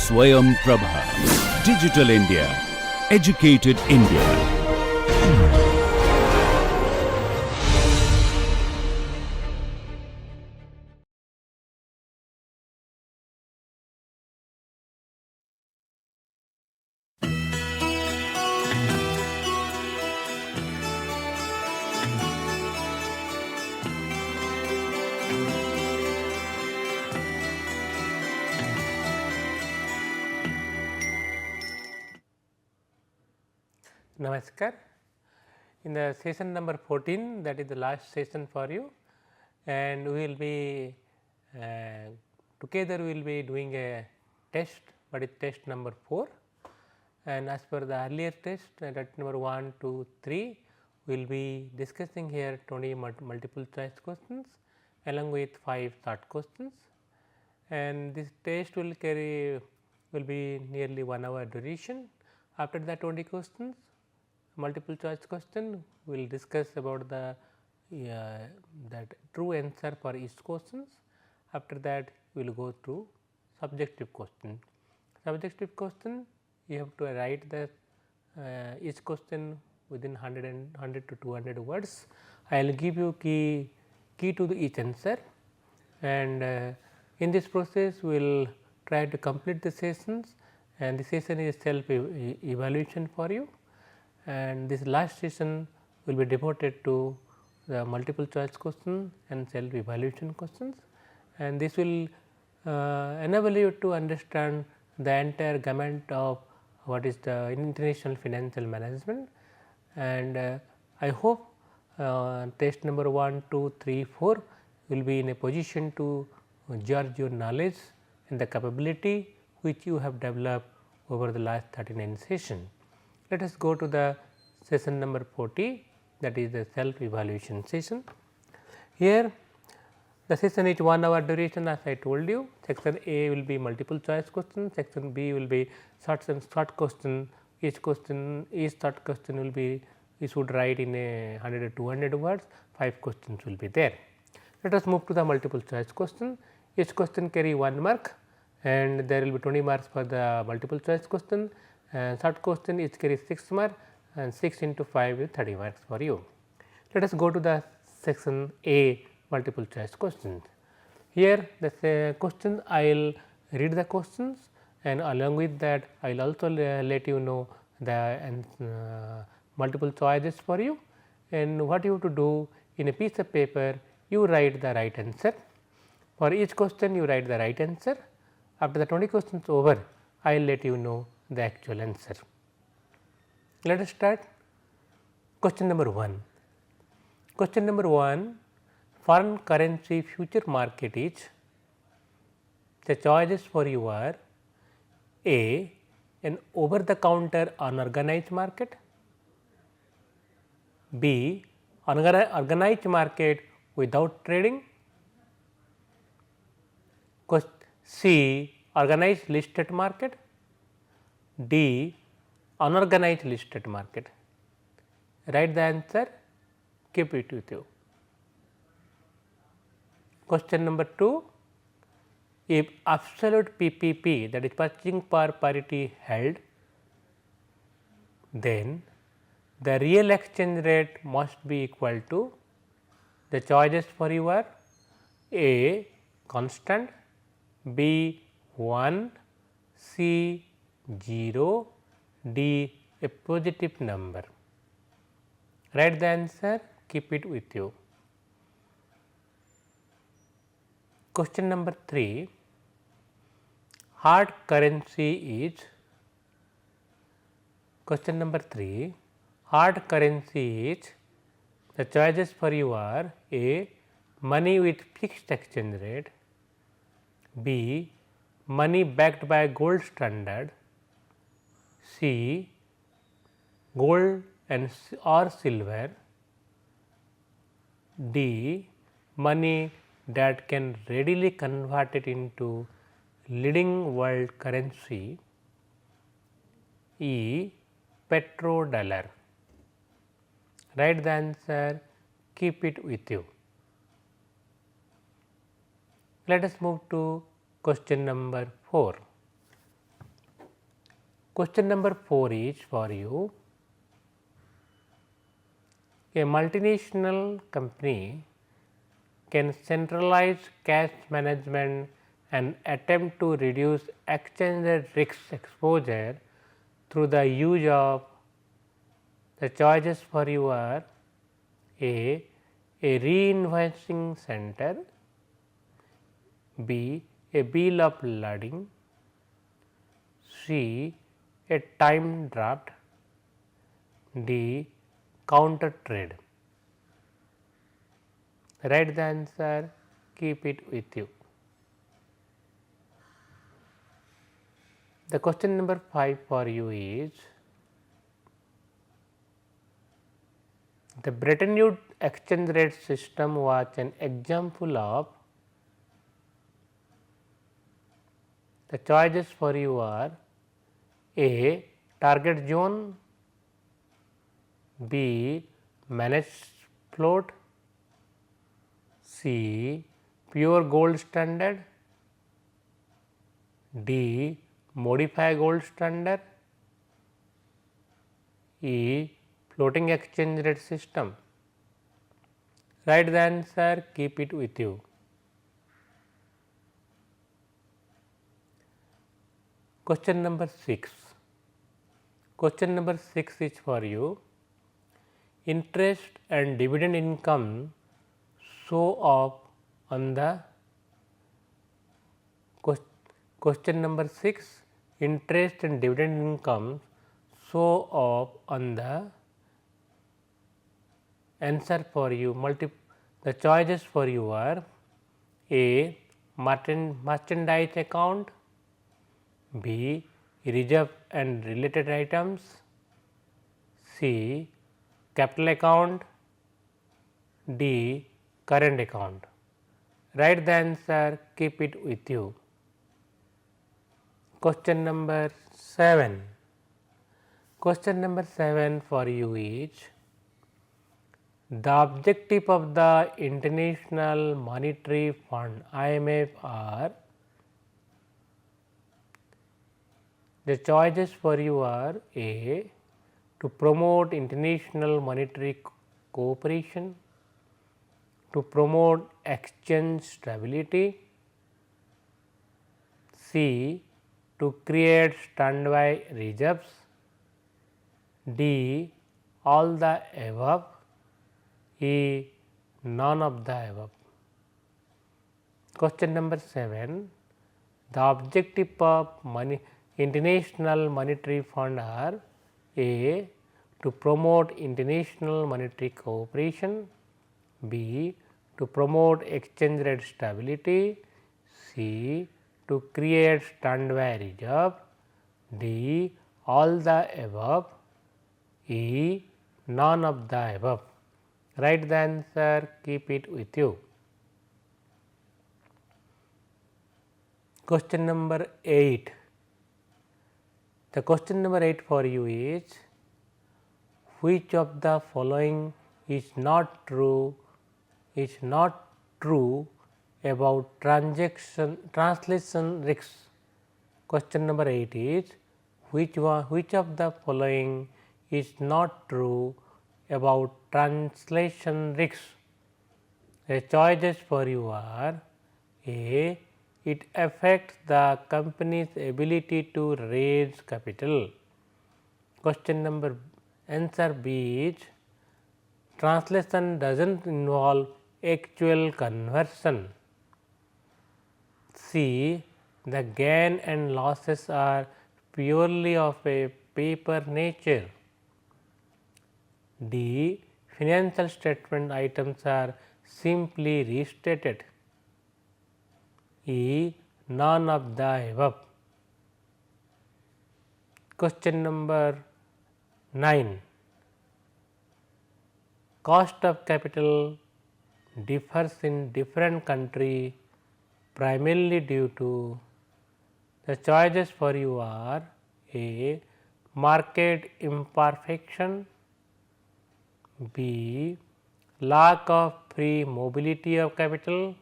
Swayam Prabha. Digital India. Educated India. Namaskar. In the session number 14, that is the last session for you, and we will be together we will be doing a test, what is test number 4, and as per the earlier test that number 1, 2, 3, we will be discussing here 20 multiple choice questions along with 5 short questions, and this test will be nearly 1 hour duration. After the 20 questions, multiple choice question, we will discuss about the that true answer for each questions. After that, we will go to subjective question. Subjective question, you have to write the each question within 100 to 200 words. I will give you key to each answer, and in this process we will try to complete the sessions, and the session is self evaluation for you, and this last session will be devoted to the multiple choice question and self evaluation questions, and this will enable you to understand the entire gamut of what is the international financial management, and I hope test number 1, 2, 3, 4 will be in a position to judge your knowledge and the capability which you have developed over the last 39 sessions. Let us go to the session number 40, that is the self evaluation session. Here the session is 1 hour duration, as I told you. Section A will be multiple choice question, section B will be short question. Each short question will be, we should write in a 100 to 200 words, 5 questions will be there. Let us move to the multiple choice question. Each question carry 1 mark, and there will be 20 marks for the multiple choice question, and short question each carry 6 marks, and 6 into 5 is 30 marks for you. Let us go to the section A, multiple choice questions. Here the question, I will read the questions, and along with that I will also let you know the multiple choices for you, and what you have to do, in a piece of paper you write the right answer. For each question you write the right answer. After the 20 questions over, I will let you know the actual answer. Let us start. Question number 1. Question number 1, foreign currency future market is, the choices for you are A, an over the counter unorganized market, B, organized market without trading, C, organized listed market, D, unorganized listed market. Write the answer, keep it with you. Question number 2, if absolute PPP, that is purchasing power parity held, then the real exchange rate must be equal to, the choices for you are A, constant, B, 1, C, 0, D, a positive number. Write the answer, keep it with you. Question number 3, hard currency is, question number 3, hard currency is, the choices for you are A, money with fixed exchange rate, B, money backed by gold standard, C, gold and or silver, D, money that can readily convert it into leading world currency, E, petrodollar. Write the answer, keep it with you. Let us move to question number 4. Question number 4 is for you. A multinational company can centralize cash management and attempt to reduce exchange rate risk exposure through the use of the choices for you are A reinvoicing center, B a bill of lading, C a time draft, D counter trade. Write the answer, keep it with you. The question number 5 for you is, the Bretton Woods exchange rate system was an example of, the choices for you are A target zone, B managed float, C pure gold standard, D modify gold standard, E floating exchange rate system. Write the answer, keep it with you. Question number 6. Question number 6 is for you. Interest and dividend income show up on the question number 6. Interest and dividend income show up on the answer for you. The choices for you are A merchandise account, B reserve and related items, C capital account, D current account. Write the answer, keep it with you. Question number 7. Question number 7 for you is, the objective of the International Monetary Fund IMF are, the choices for you are A to promote international monetary cooperation, to promote exchange stability, C to create standby reserves, D all the above, E none of the above. Question number 7. The objective of International Monetary Fund are A to promote international monetary cooperation, B to promote exchange rate stability, C to create standby reserve, D all the above, E none of the above. Write the answer, keep it with you. Question number 8. The question number 8 for you is, which of the following is not true about translation risks? Question number 8 is, which of the following is not true about translation risks? The choices for you are A it affects the company's ability to raise capital. Question number answer B is, translation does not involve actual conversion. C the gain and losses are purely of a paper nature. D financial statement items are simply restated. E none of the above. Question number 9. Cost of capital differs in different countries primarily due to, the choices for you are A market imperfection, B lack of free mobility of capital,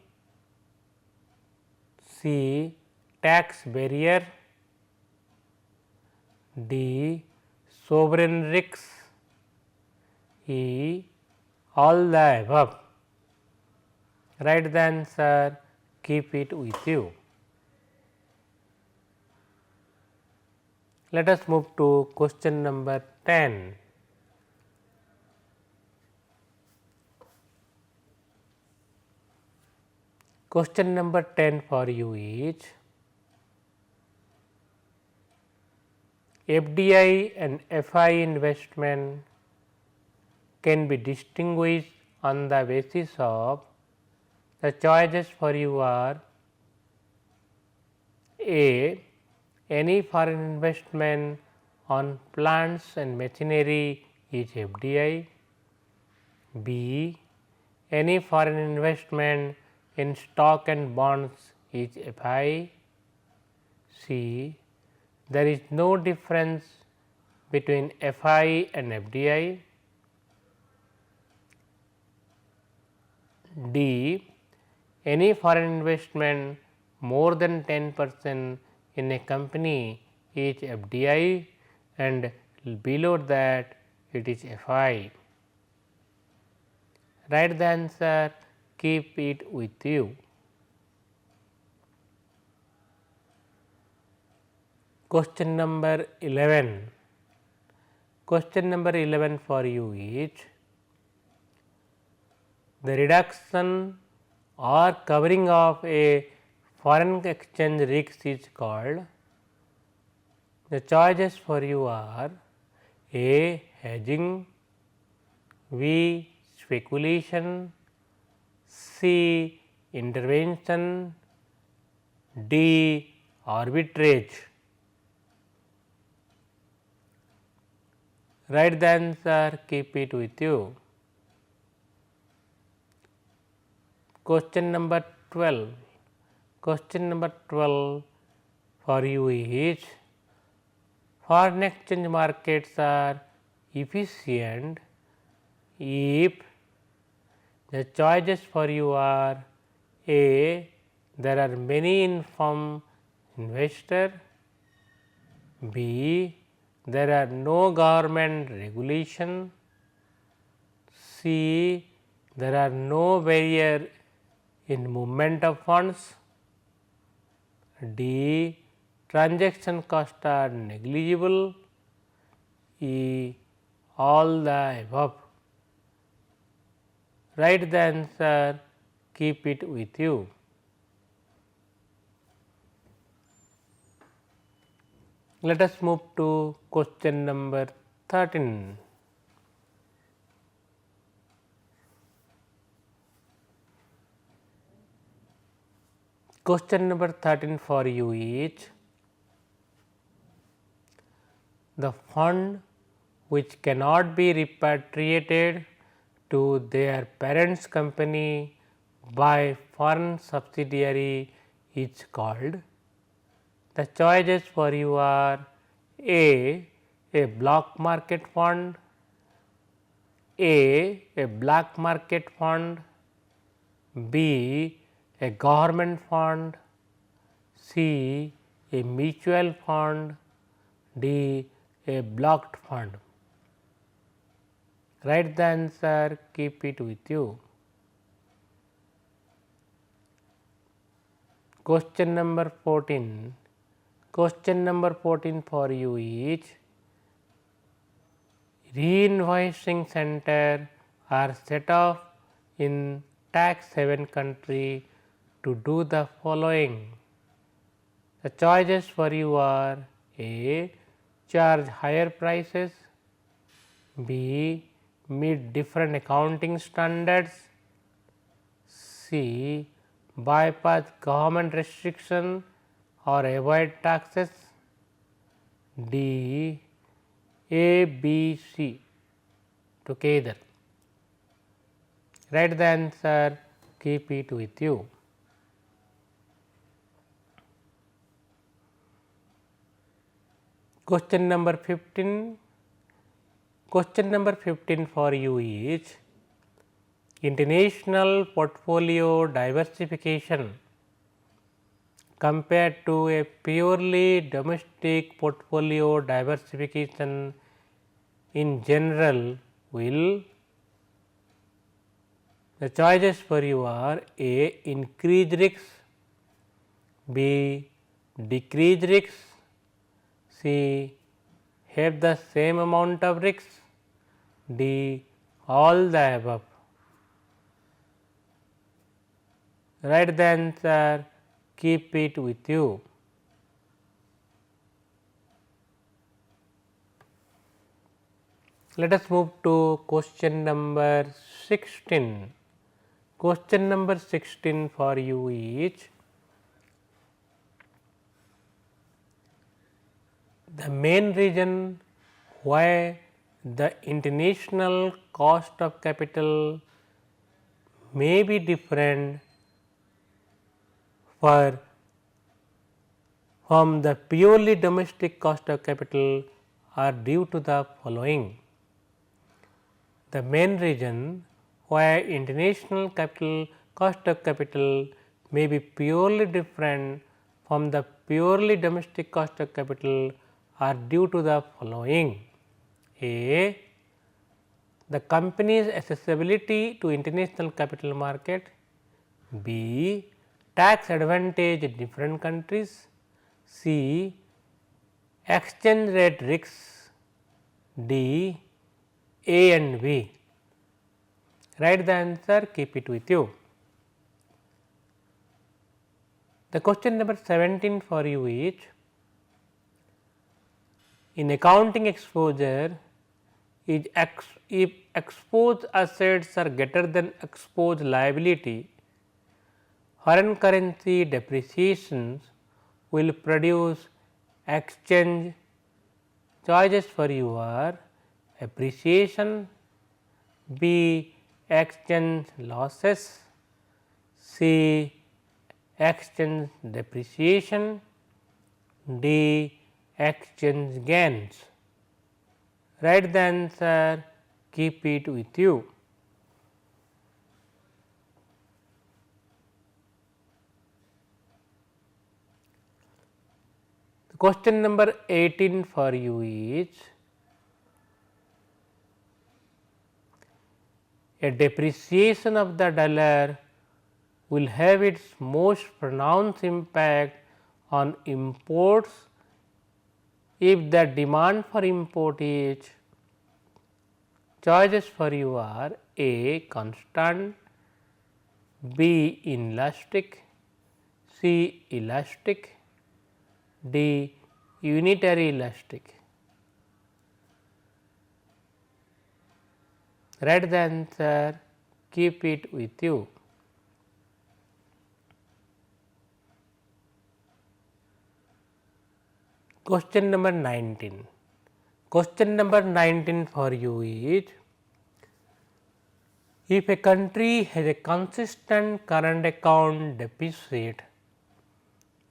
C tax barrier, D. Sovereign risks. E. All the above. Write the answer, keep it with you. Let us move to question number 10. Question number 10 for you is FDI and FI investment can be distinguished on the basis of the choices for you are A. Any foreign investment on plants and machinery is FDI. B. Any foreign investment in stock and bonds is FI. C. There is no difference between FI and FDI. D. Any foreign investment more than 10% in a company is FDI and below that it is FI. Write the answer, keep it with you. Question number 11. Question number 11 for you is the reduction or covering of a foreign exchange risk is called. The choices for you are A. Hedging, B. Speculation, C. Intervention, D. Arbitrage. Write the answer, keep it with you. Question number 12. Question number 12 for you is foreign exchange markets are efficient if the choices for you are A. There are many informed investors, B. There are no government regulation, C. There are no barrier in movement of funds, D. Transaction costs are negligible, E. All the above. Write the answer, keep it with you. Let us move to question number 13. Question number 13 for you is the fund which cannot be repatriated to their parent's company by foreign subsidiary is called. The choices for you are A. Block market fund, A. Black market fund, B. A government fund, C. A mutual fund, D. A blocked fund. Write the answer, keep it with you. Question number 14. Question number 14 for you is re-invoicing center are set up in tax haven country to do the following. The choices for you are A. Charge higher prices, B. Meet different accounting standards, C. Bypass government restriction or avoid taxes, D. A, B, C together. Write the answer, keep it with you. Question number 15. Question number 15 for you is international portfolio diversification compared to a purely domestic portfolio diversification in general will, the choices for you are A. increase risks, B. decrease risks, C. have the same amount of risks, D. all the above. Write the answer, keep it with you. Let us move to question number 16. Question number 16 for you is, the main reason why the international cost of capital may be different from the purely domestic cost of capital are due to the following. The main reason why international capital cost of capital may be purely different from the purely domestic cost of capital are due to the following. A. the company's accessibility to international capital market. B. tax advantage in different countries. C. exchange rate risks. D. A and B. Write the answer, keep it with you. The question number 17 for you is, in accounting exposure, if exposed assets are greater than exposed liability, foreign currency depreciations will produce exchange. Choices for you are appreciation, B. exchange losses, C. exchange depreciation, D. exchange gains. Write the answer, keep it with you. The question number 18 for you is, a depreciation of the dollar will have its most pronounced impact on imports if the demand for import is. Choices for you are A. constant, B. inelastic, C. elastic, D. unitary elastic. Write the answer, keep it with you. Question number 19. Question number 19 for you is, if a country has a consistent current account deficit,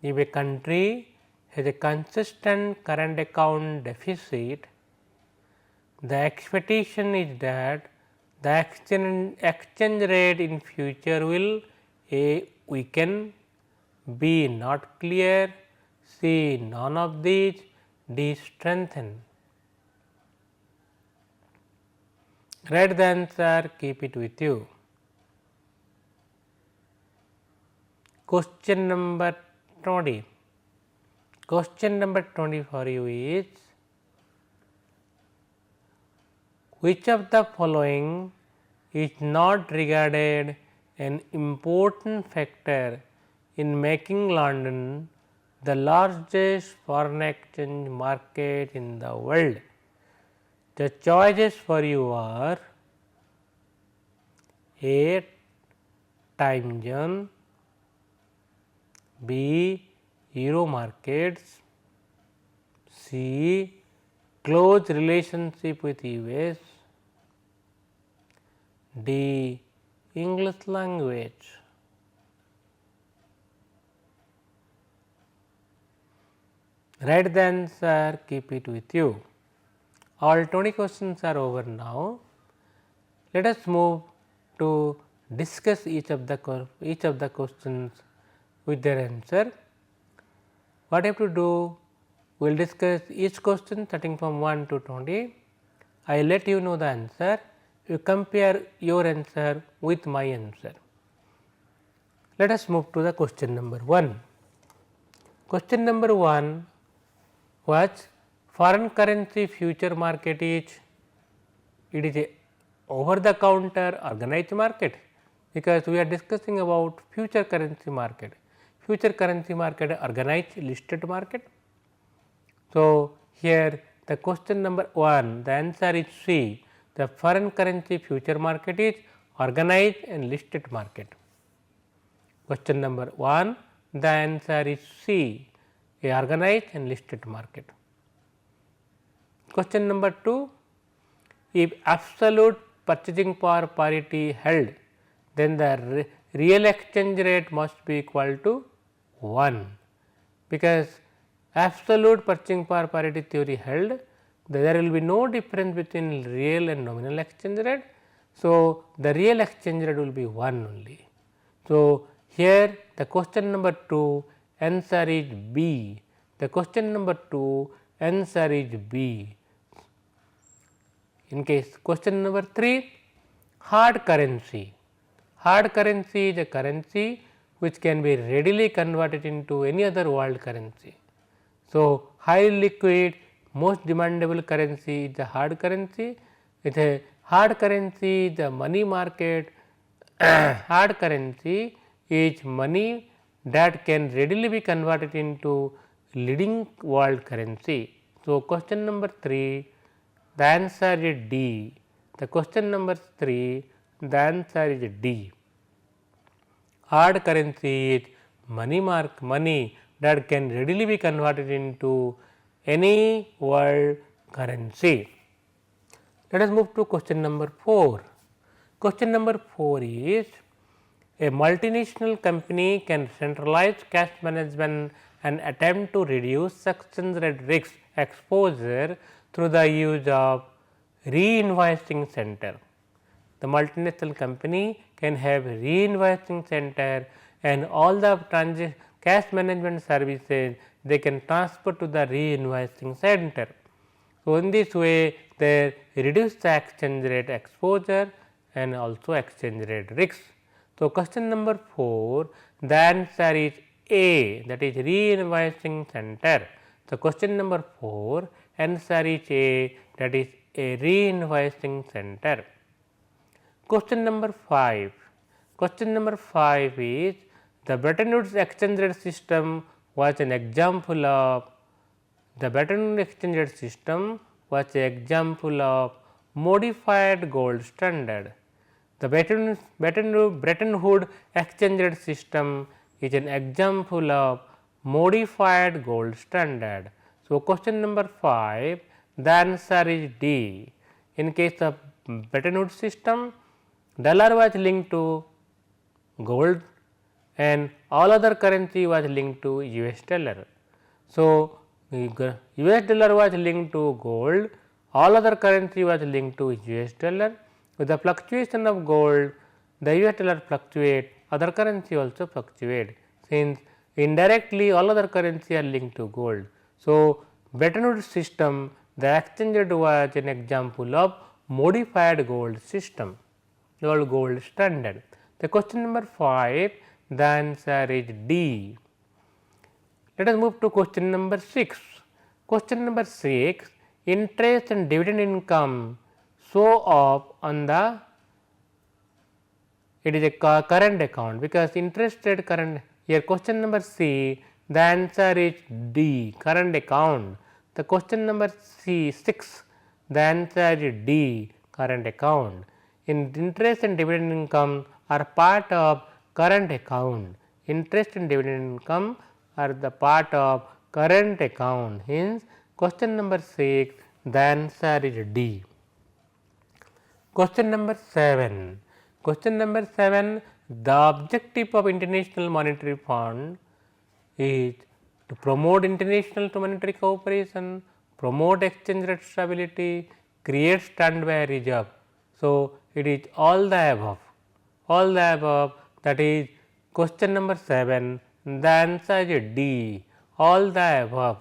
if a country has a consistent current account deficit, the expectation is that the exchange rate in future will A. weaken, B. not clear, C. none of these, D. strengthen. Write the answer, keep it with you. Question number 20. Question number 20 for you is, which of the following is not regarded an important factor in making London the largest foreign exchange market in the world? The choices for you are A. time zone, B. euro markets, C. close relationship with US, D. English language. Write the answer, keep it with you. All 20 questions are over now. Let us move to discuss each of the questions with their answer. What you have to do? We will discuss each question starting from 1 to 20. I will let you know the answer. You compare your answer with my answer. Let us move to the question number 1. Question number 1 was foreign currency future market is, it is a over the counter organized market, because we are discussing about future currency market. Future currency market organized listed market. So, here the question number 1, the answer is C. The foreign currency future market is organized and listed market. Question number 1, the answer is C, a organized and listed market. Question number 2, if absolute purchasing power parity held, then the real exchange rate must be equal to 1, because absolute purchasing power parity theory held, there will be no difference between real and nominal exchange rate. So, the real exchange rate will be 1 only. So, here the question number 2 answer is B. The question number 2 answer is B. In case question number 3, hard currency. Hard currency is a currency which can be readily converted into any other world currency. So, highly liquid, most demandable currency is the hard currency. With a hard currency, the money market hard currency is money that can readily be converted into leading world currency. So, question number 3, the answer is D. The question number 3, the answer is D. Hard currency is money that can readily be converted into any world currency. Let us move to question number 4. Question number 4 is, a multinational company can centralize cash management and attempt to reduce exchange rate risk exposure through the use of re-invoicing center. The multinational company can have re-invoicing center, and all the cash management services they can transfer to the re-invoicing center. So, in this way they reduce the exchange rate exposure and also exchange rate risk. So, question number 4, the answer is A, that is re-invoicing center. So, question number 4 answer is A, that is a re-invoicing center. Question number 5. Question number 5 is, the Bretton Woods exchange rate system was an example of, the Bretton Woods exchange rate system was an example of modified gold standard. The Bretton Woods exchange rate system is an example of modified gold standard. So, question number 5, the answer is D. In case of Bretton Woods system, dollar was linked to gold and all other currency was linked to US dollar. So, US dollar was linked to gold, all other currency was linked to US dollar. With the fluctuation of gold, the US dollar fluctuate, other currency also fluctuate, since indirectly all other currency are linked to gold. So, Bretton Woods system, the exchange rate was an example of modified gold system, gold standard. The question number 5, the answer is D. Let us move to question number 6. Question number 6, interest and dividend income show up on the, it is a current account, because interest rate current, here question number C, the answer is D, current account. The question number 6, the answer is D, current account. In interest and dividend income are part of current account, interest and dividend income are the part of current account. Hence, question number 6, the answer is D. Question number 7. Question number 7, the objective of International Monetary Fund is to promote international monetary cooperation, promote exchange rate stability, create standby reserve. So, it is all the above, that is question number 7, the answer is D, all the above.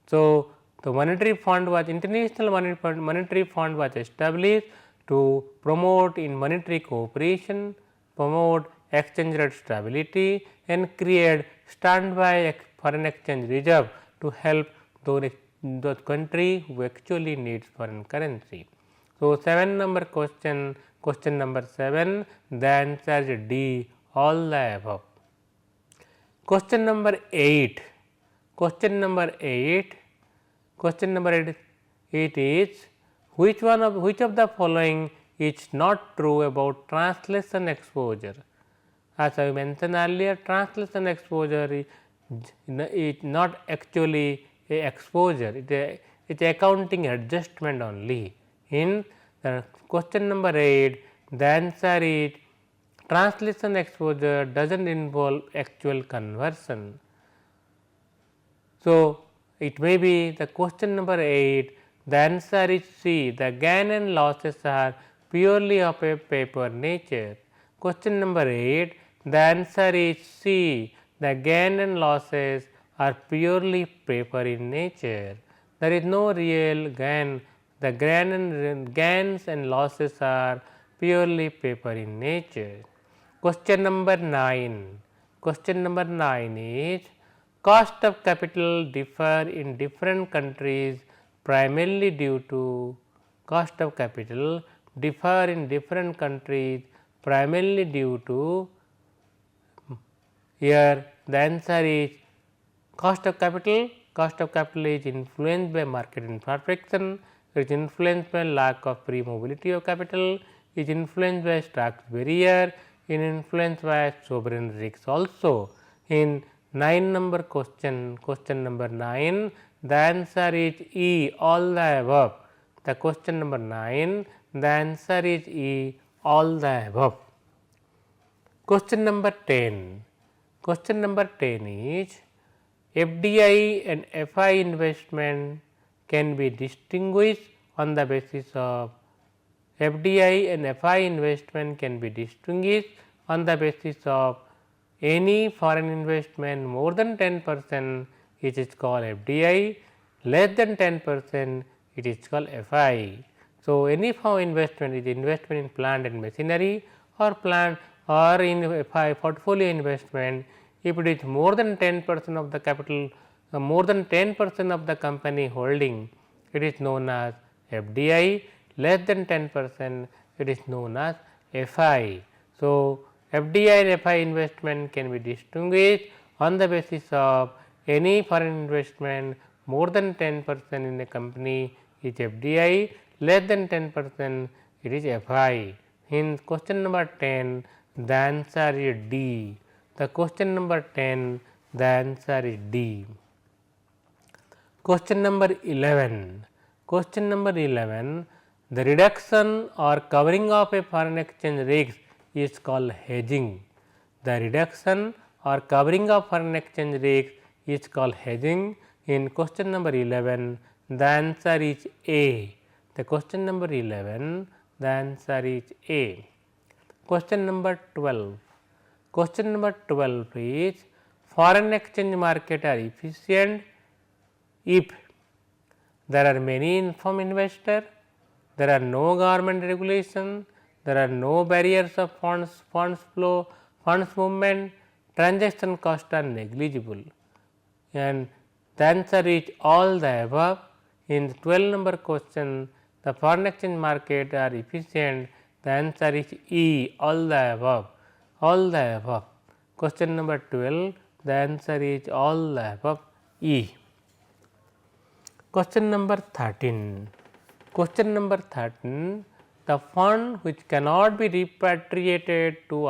So, the monetary fund was international monetary fund was established to promote in monetary cooperation, promote exchange rate stability and create standby foreign exchange reserve to help those country who actually needs foreign currency. So, 7 number question number 7, the answer is D, all the above. Question number 8, question number 8 is which of the following is not true about translation exposure. As I mentioned earlier, translation exposure is not actually a exposure, it is accounting adjustment only. In the question number 8, the answer is translation exposure does not involve actual conversion. So, it may be the question number 8, the answer is C, the gain and losses are purely of a paper nature. Question number 8, the answer is C, the gain and losses are purely paper in nature. There is no real gain, the gains and losses are purely paper in nature. Question number 9, is cost of capital differ in different countries primarily due to here the answer is cost of capital is influenced by market imperfection, it is influenced by lack of free mobility of capital, is influenced by Stark's barrier, is influenced by sovereign risks also. In 9 number question number 9, the answer is E, all the above. The question number 9, the answer is E, all the above. Question number 10, is FDI and FI investment can be distinguished on the basis of any foreign investment more than 10%, it is called FDI, less than 10% it is called FI. So, any foreign investment is investment in plant and machinery or in FI portfolio investment. If it is more than 10% of the capital, more than 10% of the company holding, it is known as FDI, less than 10% it is known as FI. So, FDI and FI investment can be distinguished on the basis of any foreign investment more than 10% in a company is FDI, less than 10% it is FI. In question number 10, the answer is D. The question number 10, the answer is D. Question number 11, the reduction or covering of a foreign exchange risk is called hedging. The reduction or covering of foreign exchange risk is called hedging. In question number 11, the answer is A. The question number 11, the answer is A. Question number 12, is foreign exchange market are efficient if there are many informed investors, there are no government regulation, there are no barriers of funds movement, transaction costs are negligible, and the answer is all the above. In the 12 number question, the foreign exchange market are efficient, the answer is E, all the above, Question number 12, the answer is all the above, E. Question number 13, the fund which cannot be repatriated to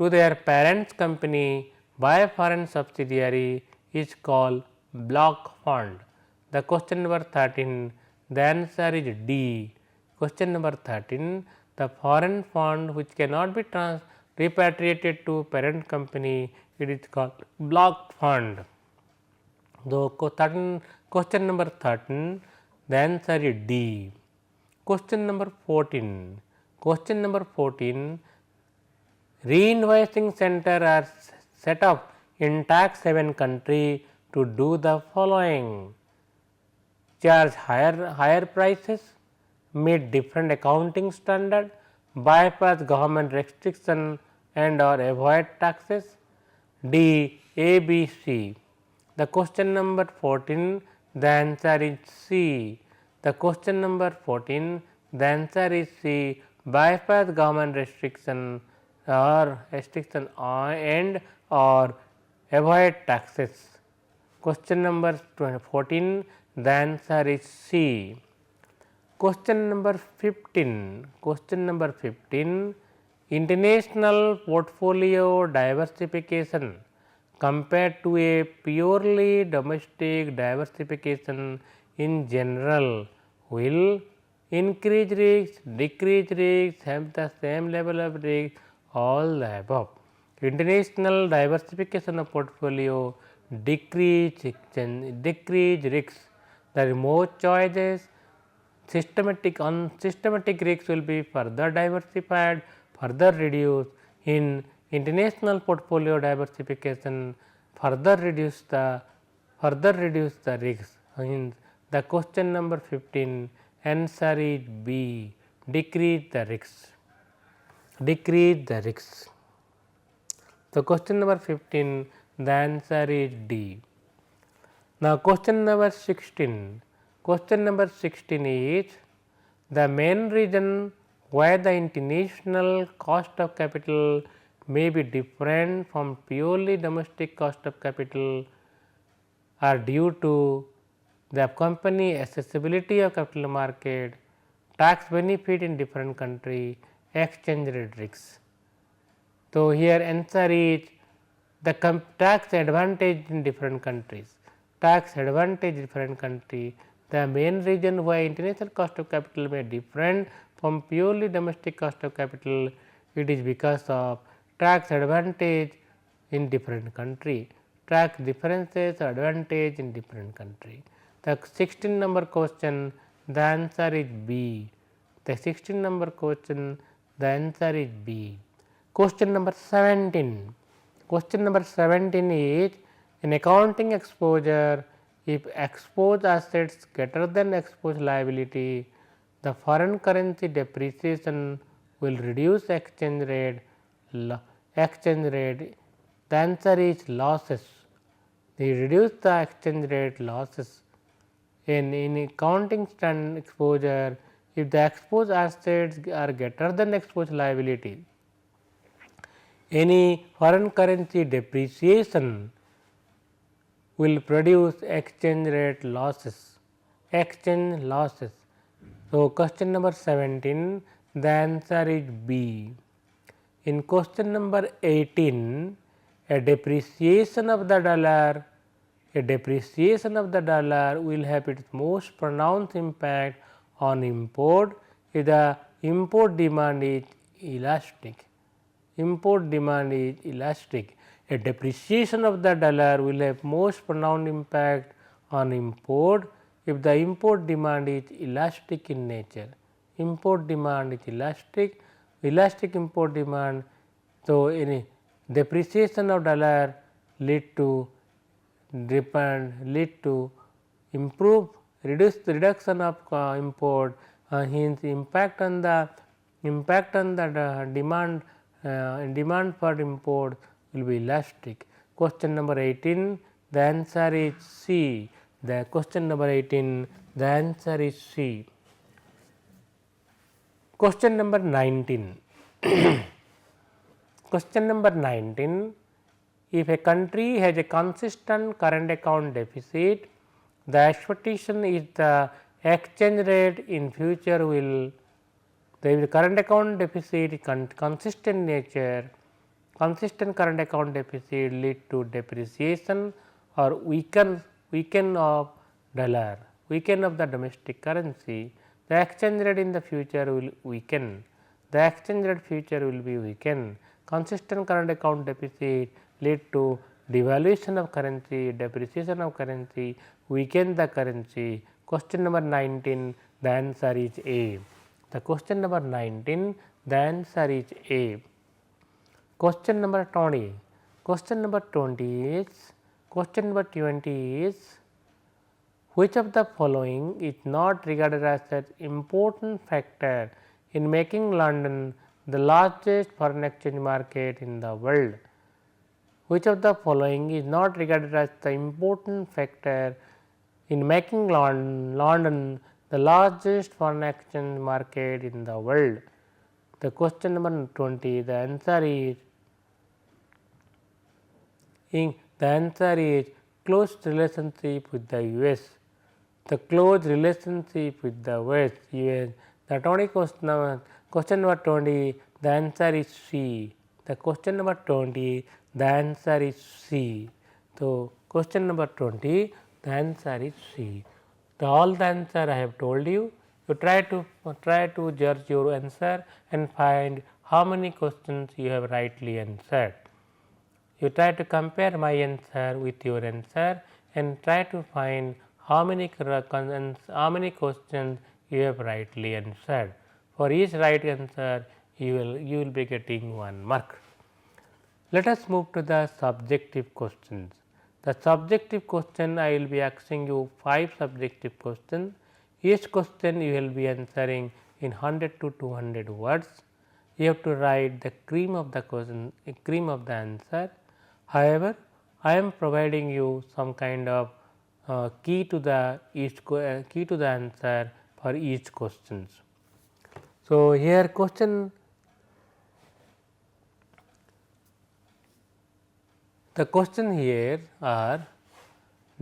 their parent's company by a foreign subsidiary is called block fund. The question number 13, the answer is D. Question number 13, the foreign fund which cannot be repatriated to parent company, it is called block fund. So, question number 13, the answer is D. Question number 14, re-invoicing center are set up in tax haven country to do the following: charge higher prices, meet different accounting standard, bypass government restriction and or avoid taxes. D, A, B, C. The question number 14, the answer is C. The question number 14, the answer is C, bypass government restriction and or avoid taxes. Question number 14, the answer is C. Question number 15. Question number 15. International portfolio diversification compared to a purely domestic diversification in general will increase risks, decrease risks, have the same level of risk, all the above. International diversification of portfolio decrease risks. There are more choices. Systematic risks will be further diversified, further reduced. In international portfolio diversification, further reduce the risks. In the question number 15, answer is B, decrease the risks. Decrease the risks. So, question number 15, the answer is D. Now, question number 16. Question number 16 is the main reason why the international cost of capital may be different from purely domestic cost of capital are due to the company accessibility of capital market, tax benefit in different country, exchange rate risks. So, here answer is the tax advantage in different countries, tax advantage in different country. The main reason why international cost of capital may different from purely domestic cost of capital, it is because of tax advantage in different country, tax differences or advantage in different country. The 16 number question, the answer is B. The 16 number question, the answer is B. Question number 17. Question number 17 is in accounting exposure, if exposed assets greater than exposed liability, the foreign currency depreciation will reduce exchange rate. The answer is losses. They reduce the exchange rate losses. In accounting stand exposure, if the exposed assets are greater than exposed liability, any foreign currency depreciation will produce exchange rate losses, exchange losses. So, question number 17, the answer is B. In question number 18, a depreciation of the dollar will have its most pronounced impact on import if the import demand is elastic. Import demand is elastic. A depreciation of the dollar will have most pronounced impact on import if the import demand is elastic in nature. Import demand is elastic, import demand. So, any depreciation of dollar lead to reduction of import, hence impact on the demand for import will be elastic. Question number 18, the answer is C. The question number 18, the answer is C. Question number 19. Question number 19, if a country has a consistent current account deficit, the expectation is the exchange rate in future will, the current account deficit consistent nature, consistent current account deficit lead to depreciation or weaken of dollar, weaken of the domestic currency. The exchange rate in the future will weaken, the exchange rate future will be weakened. Consistent current account deficit lead to devaluation of currency, depreciation of currency, weaken the currency. Question number 19, the answer is A. The question number 19, the answer is A. Question number 20. Question number 20 is Question number 20 is, which of the following is not regarded as an important factor in making London the largest foreign exchange market in the world? Which of the following is not regarded as the important factor in making London the largest foreign exchange market in the world? The question number 20, the answer is close relationship with the US. The close relationship with the US. The 20 question number 20, the answer is C. The question number 20, the answer is C. So, question number 20, the answer is C. All the answer I have told you. You try to judge your answer and find how many questions you have rightly answered. You try to compare my answer with your answer and try to find how many questions you have rightly answered. For each right answer, you will be getting 1 mark. Let us move to the subjective questions. The subjective question, I will be asking you 5 subjective questions. Each question you will be answering in 100 to 200 words. You have to write the cream of the question, cream of the answer. However, I am providing you some kind of key to the answer for each questions. So, here the question here are,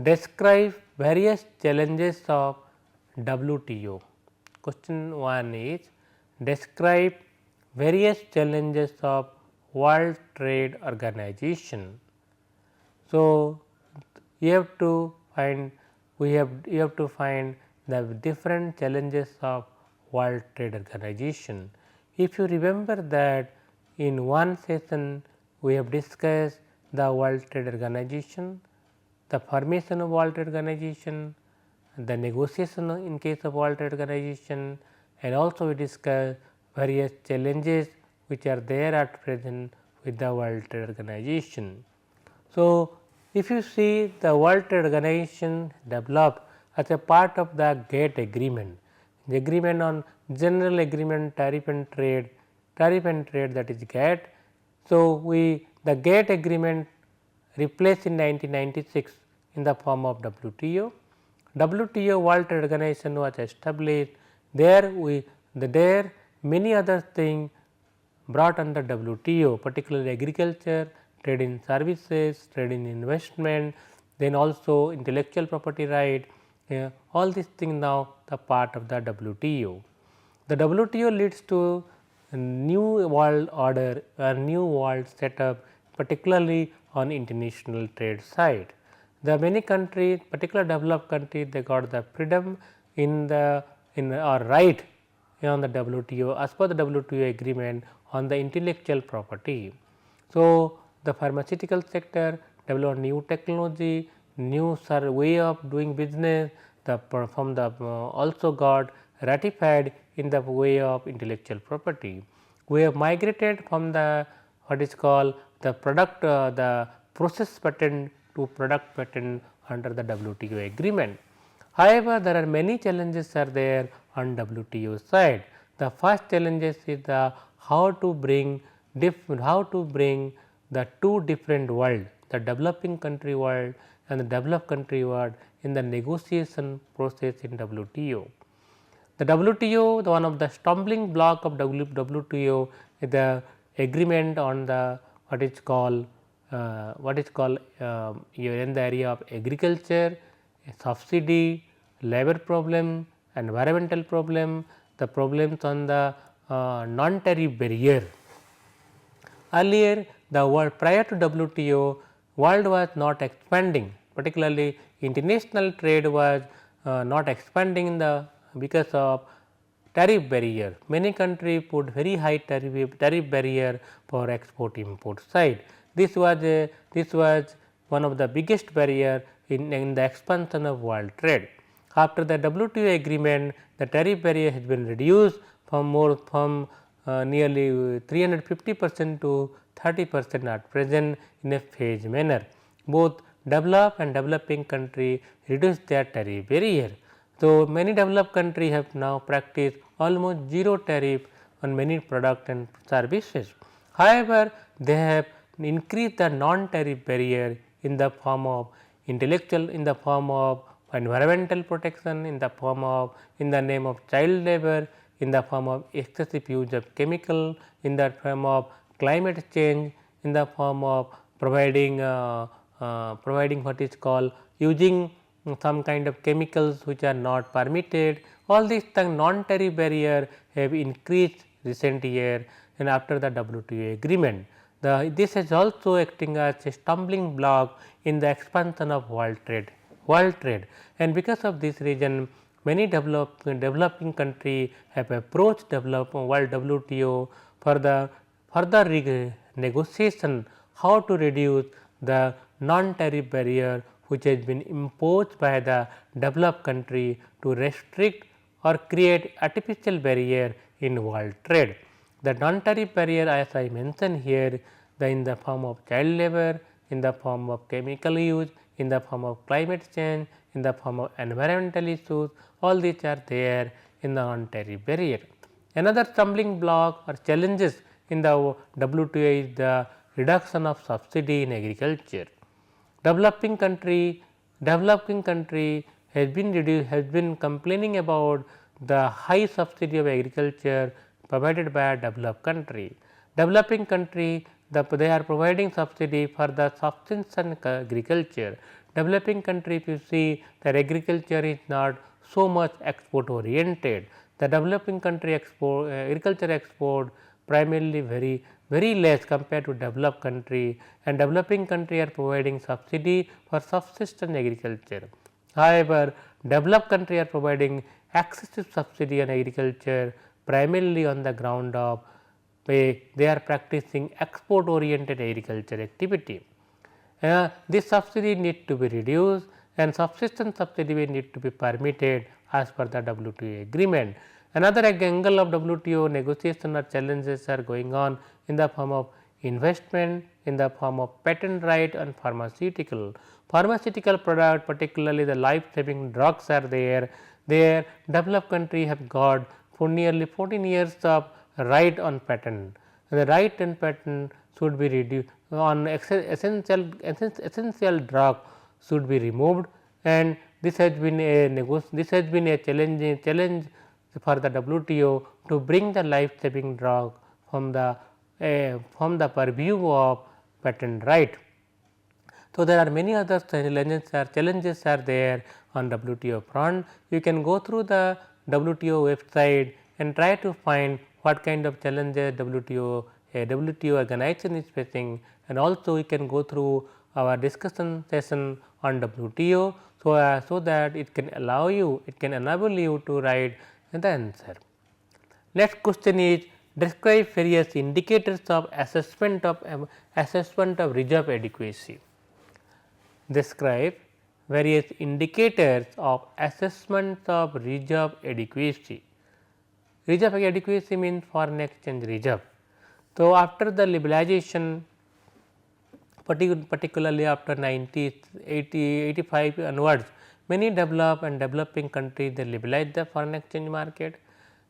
describe various challenges of WTO. Question 1 is, describe various challenges of World Trade Organization. So, you have to find the different challenges of World Trade Organization. If you remember that in one session we have discussed the World Trade Organization, the formation of World Trade Organization, the negotiation in case of World Trade Organization, and also we discussed various challenges which are there at present with the World Trade Organization. So, if you see the World Trade Organization developed as a part of the GATT agreement, the agreement on general agreement tariff and trade that is GATT. So, the GATT agreement replaced in 1996 in the form of WTO. WTO World Trade Organization was established. There many other things brought under WTO, particularly agriculture, trade in services, trade in investment, then also intellectual property right, all these things now the part of the WTO. The WTO leads to a new world order, a new world setup, particularly on international trade side. The many countries, particular developed countries, they got the freedom or right on the WTO as per the WTO agreement on the intellectual property. So, the pharmaceutical sector developed new technology, new way of doing business, also got ratified in the way of intellectual property. We have migrated from the what is called the process patent to product patent under the WTO agreement. However, there are many challenges are there on WTO side. The first challenges is how to bring the two different world, the developing country world and the developed country world in the negotiation process in WTO. The WTO, one of the stumbling block of WTO is the agreement on the what is called in the area of agriculture, subsidy, labor problem, environmental problem, the problems on the non-tariff barrier. Earlier the world prior to WTO, world was not expanding, particularly international trade was not expanding in the because of tariff barrier. Many countries put very high tariff barrier for export import side. This was one of the biggest barrier in the expansion of world trade. After the WTO agreement, the tariff barrier has been reduced from nearly 350% to 30% at present in a phased manner. Both developed and developing country reduce their tariff barrier. So, many developed countries have now practiced almost zero tariff on many products and services. However, they have increased the non-tariff barrier in the form of intellectual, in the form of environmental protection, in the form of, in the name of child labor, in the form of excessive use of chemical, in the form of climate change, in the form of providing what is called using some kind of chemicals which are not permitted. All these non-tariff barrier have increased recent year and after the WTO agreement. This is also acting as a stumbling block in the expansion of world trade, and because of this reason many developing countries have approached world WTO for the further negotiation how to reduce the non-tariff barrier which has been imposed by the developed country to restrict or create artificial barrier in world trade. The non-tariff barrier as I mentioned here, in the form of child labor, in the form of chemical use, in the form of climate change, in the form of environmental issues, all these are there in the non-tariff barrier. Another stumbling block or challenges in the WTO is the reduction of subsidy in agriculture. Developing country has been complaining about the high subsidy of agriculture provided by a developed country. Developing country they are providing subsidy for the subsistence agriculture. Developing country, if you see that agriculture is not so much export oriented, the developing country agriculture export primarily very less compared to developed country, and developing country are providing subsidy for subsistence agriculture. However, developed country are providing excessive subsidy on agriculture primarily on the ground of they are practicing export oriented agriculture activity. This subsidy need to be reduced and subsistence subsidy will need to be permitted as per the WTO agreement. Another angle of WTO negotiation or challenges are going on in the form of investment, in the form of patent right on pharmaceutical product, particularly the life saving drugs are there. There developed country have got for nearly 14 years of right on patent. The right on patent should be reduced on essential drug should be removed, and this has been a challenge for the WTO to bring the life saving drug from the purview of patent right. So, there are many other challenges are there on WTO front. You can go through the WTO website and try to find what kind of challenges WTO organization is facing, and also you can go through our discussion session on WTO. So that it can enable you to write the answer. Next question is describe various indicators of assessment of reserve adequacy. Describe various indicators of assessment of reserve adequacy. Reserve adequacy means foreign exchange reserve. So, after the liberalization, particularly after 1985 onwards, many developed and developing countries they liberalized the foreign exchange market.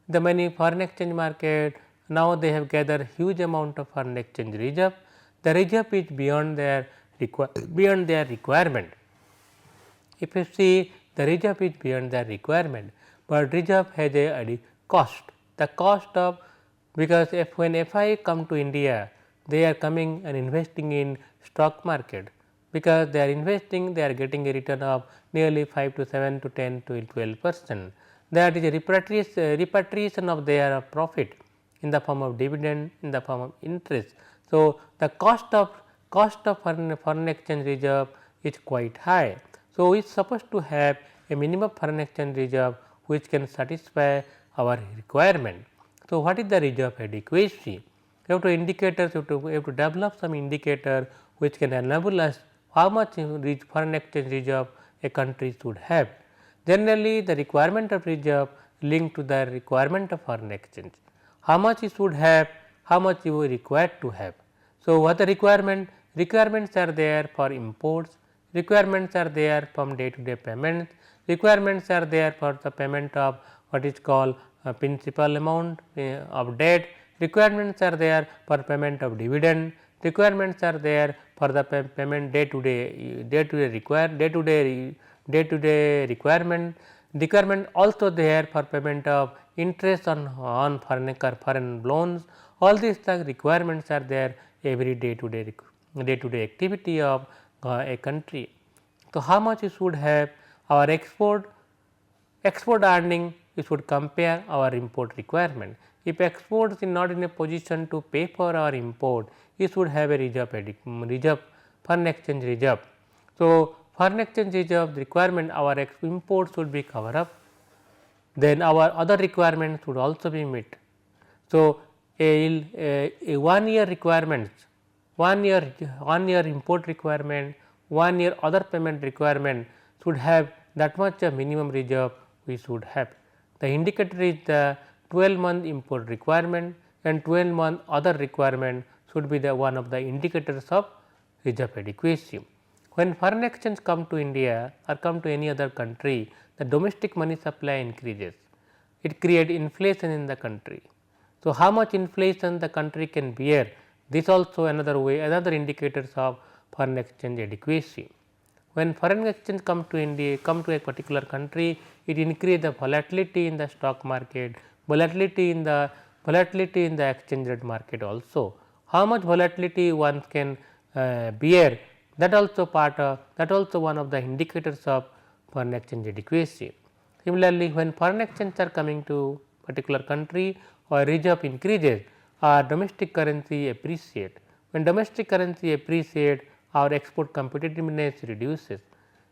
The many foreign exchange market now they have gathered huge amount of foreign exchange reserve. The reserve is beyond their requirement. If you see, the reserve is beyond their requirement, but reserve has a cost. The cost of, because when FI come to India, they are coming and investing in stock market, because they are investing, they are getting a return of nearly 5 to 7 to 10 to 12%. That is a repatriation of their profit in the form of dividend, in the form of interest. So, the cost of foreign exchange reserve is quite high. So, we are supposed to have a minimum foreign exchange reserve which can satisfy our requirement. So, what is the reserve adequacy? You have to indicators, you have to develop some indicator which can enable us how much foreign exchange reserve a country should have. Generally, the requirement of reserve linked to the requirement of foreign exchange. How much you should have, how much you are required to have. So, what the requirements are there for imports, requirements are there from day to day payments, requirements are there for the payment of what is called principal amount of debt, requirements are there for payment of dividend, requirements are there for the payment day to day requirement also there for payment of interest on foreign loans. All these requirements are there every day to day activity of a country. So, how much you should have our export earning, we should compare our import requirement. If exports is not in a position to pay for our import, you should have a reserve foreign exchange reserve. So, foreign exchange reserve requirement our import should be covered up, then our other requirements should also be met. So, a 1 year requirements, 1 year import requirement, 1 year other payment requirement should have that much a minimum reserve we should have. The indicator is the 12-month import requirement and 12-month other requirement should be the one of the indicators of reserve adequacy. When foreign exchange come to India or come to any other country, the domestic money supply increases, it creates inflation in the country. So, how much inflation the country can bear, this also another way, another indicators of foreign exchange adequacy. When foreign exchange come to India, come to a particular country, it increase the volatility in the stock market, volatility in the exchange rate market also. How much volatility one can bear, that also one of the indicators of foreign exchange adequacy. Similarly, when foreign exchange are coming to particular country or reserve increases, our domestic currency appreciate. When domestic currency appreciate, our export competitiveness reduces.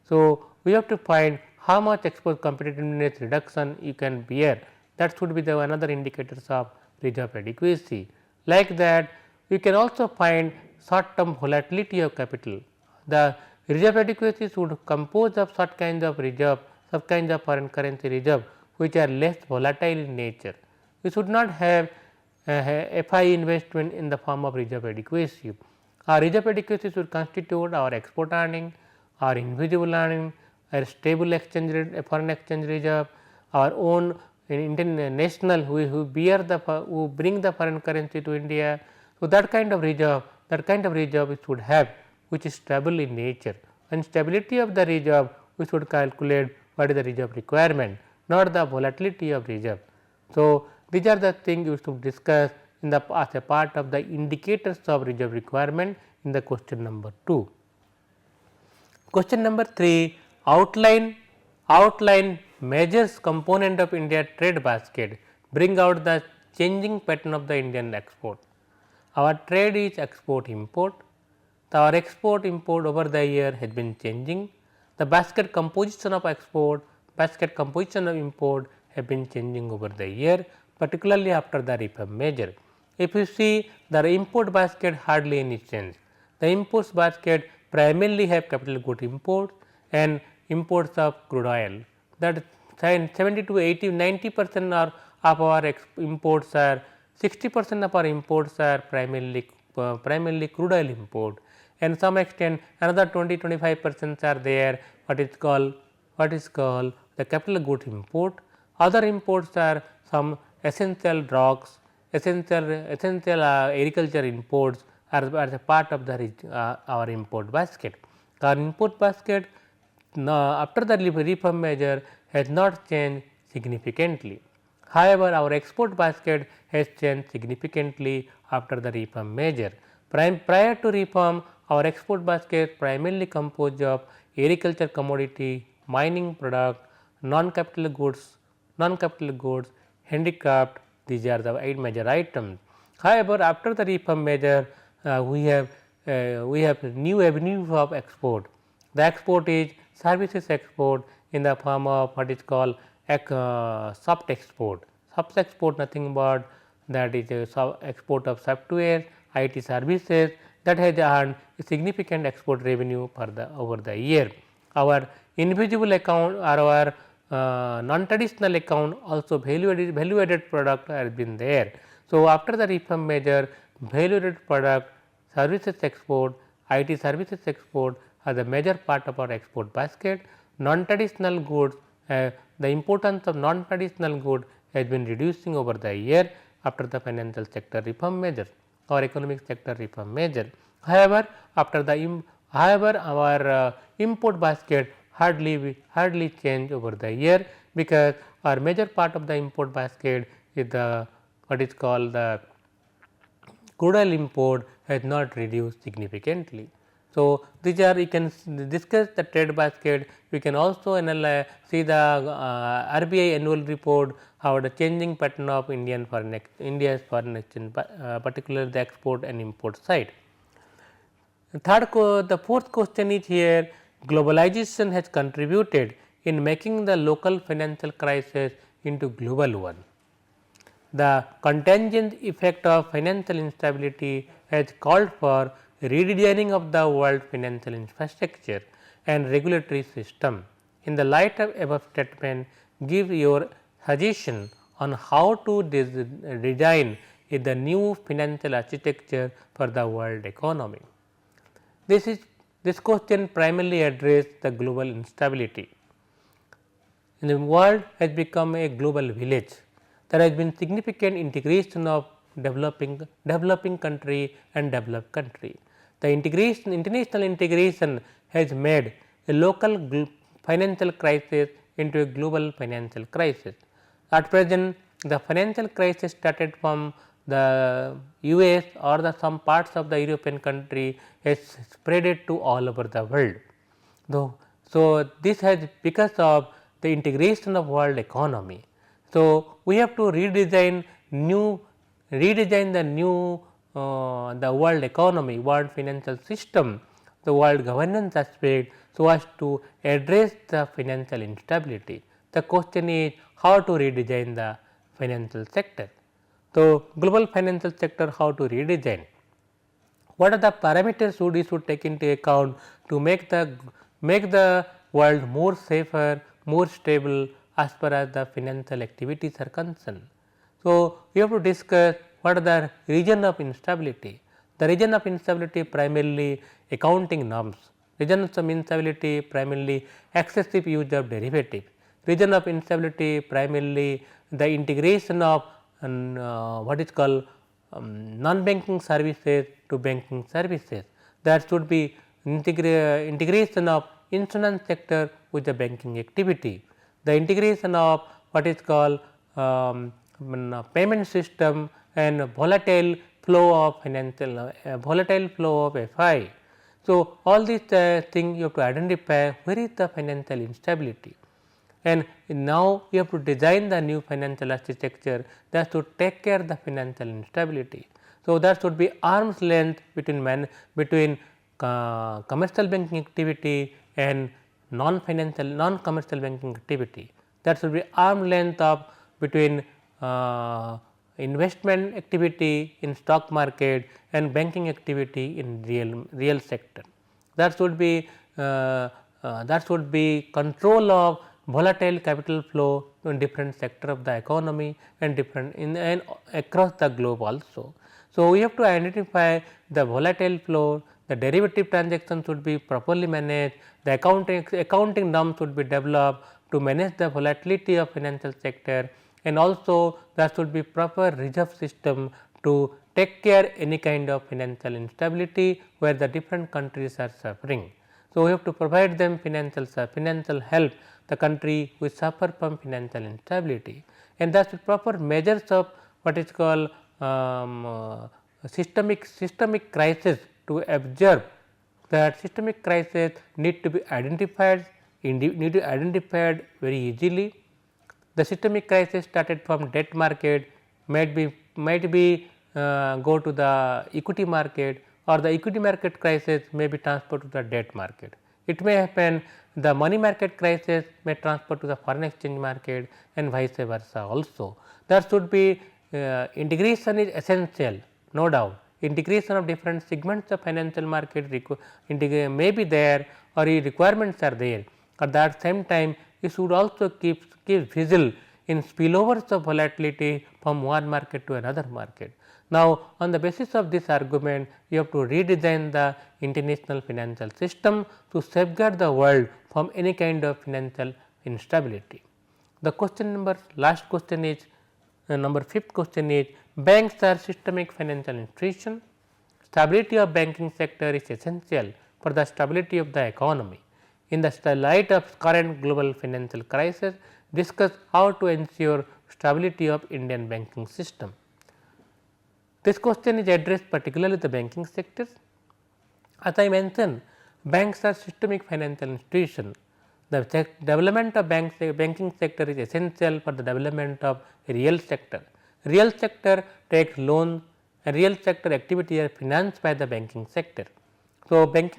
So, we have to find how much export competitiveness reduction you can bear, that should be the another indicators of reserve adequacy. Like that, we can also find short term volatility of capital. The reserve adequacy should compose of such kinds of reserve, such kinds of foreign currency reserve which are less volatile in nature. We should not have FI investment in the form of reserve adequacy. Our reserve adequacy should constitute our export earning, our invisible earning, our stable exchange rate, foreign exchange reserve, our own national who bring the foreign currency to India. So, that kind of reserve we should have, which is stable in nature, and stability of the reserve we should calculate what is the reserve requirement, not the volatility of reserve. So, these are the things you should discuss in the as a part of the indicators of reserve requirement in the question number 2. Question number 3, outline measures component of India trade basket, bring out the changing pattern of the Indian export. Our trade is export import. Our export import over the year has been changing. The basket composition of export, basket composition of import have been changing over the year, particularly after the reform measure. If you see the import basket hardly any change. The imports basket primarily have capital good imports and imports of crude oil, that 70 to 80 90% of our imports are 60% of our imports are primarily crude oil import, and some extent another 20-25% are there what is called the capital good import. Other imports are some essential drugs, essential agriculture imports are a part of the our import basket. Our import basket after the reform measure has not changed significantly. However, our export basket has changed significantly after the reform measure. Prior to reform, our export basket primarily composed of agriculture commodity, mining product, non-capital goods, handicraft, these are the 8 major items. However, after the reform measure, we have new avenue of export. The export is services export in the form of what is called soft export. Soft export nothing but that is a export of software, IT services, that has earned a significant export revenue for over the year. Our invisible account or our non-traditional account also value added product has been there. So, after the reform measure, value added product, services export, IT services export are the major part of our export basket. Non-traditional goods, the importance of non-traditional goods has been reducing over the year after the financial sector reform measure or economic sector reform measure. However, after the our import basket hardly change over the year, because our major part of the import basket is the what is called the crude oil import has not reduced significantly. So, these are you can discuss the trade basket. We can also see the RBI annual report, how the changing pattern of India's foreign exchange, particularly the export and import side. The fourth question is here: globalization has contributed in making the local financial crisis into global one. The contingent effect of financial instability has called for redesigning of the world financial infrastructure and regulatory system. In the light of above statement, give your suggestion on how to design the new financial architecture for the world economy. This question primarily addressed the global instability. The world has become a global village. There has been significant integration of developing country and developed country. The international integration has made a local financial crisis into a global financial crisis. At present, the financial crisis started from the US or the some parts of the European country has spreaded to all over the world. So, this has because of the integration of world economy. So, we have to redesign the new the world economy, world financial system, the world governance aspect, so as to address the financial instability. The question is how to redesign the financial sector. So, global financial sector, how to redesign? What are the parameters we should take into account to make the world more safer, more stable as far as the financial activities are concerned. So, we have to discuss what are the region of instability. The region of instability primarily accounting norms, regions of instability primarily excessive use of derivative, region of instability primarily the integration of what is called non-banking services to banking services. There should be integration of insurance sector with the banking activity, the integration of what is called payment system and volatile flow of volatile flow of FI. So, all these things you have to identify where is the financial instability, and now you have to design the new financial architecture that should take care of the financial instability. So, there should be arm's length between commercial banking activity and non-commercial banking activity. There should be arm's length of between investment activity in stock market and banking activity in real sector. That should be control of volatile capital flow in different sector of the economy and and across the globe also. So, we have to identify the volatile flow, the derivative transaction should be properly managed, the accounting norms should be developed to manage the volatility of financial sector, and also there should be proper reserve system to take care any kind of financial instability where the different countries are suffering. So, we have to provide them financial help the country which suffer from financial instability, and that is proper measures of what is called systemic crisis to observe that systemic crisis need to be identified very easily. The systemic crisis started from debt market, might be go to the equity market, or the equity market crisis may be transferred to the debt market. It may happen the money market crisis may transfer to the foreign exchange market and vice versa also. There should be integration is essential, no doubt. Integration of different segments of financial market may be there or requirements are there. At that same time, you should also keep vigil in spillovers of volatility from one market to another market. Now, on the basis of this argument, you have to redesign the international financial system to safeguard the world from any kind of financial instability. The last question is number 5th question is, banks are systemic financial institutions. Stability of banking sector is essential for the stability of the economy. In the light of current global financial crisis, discuss how to ensure stability of Indian banking system. This question is addressed particularly the banking sector. As I mentioned, banks are systemic financial institutions. The development of banking sector is essential for the development of real sector. Real sector takes loans and real sector activity are financed by the banking sector. So, banking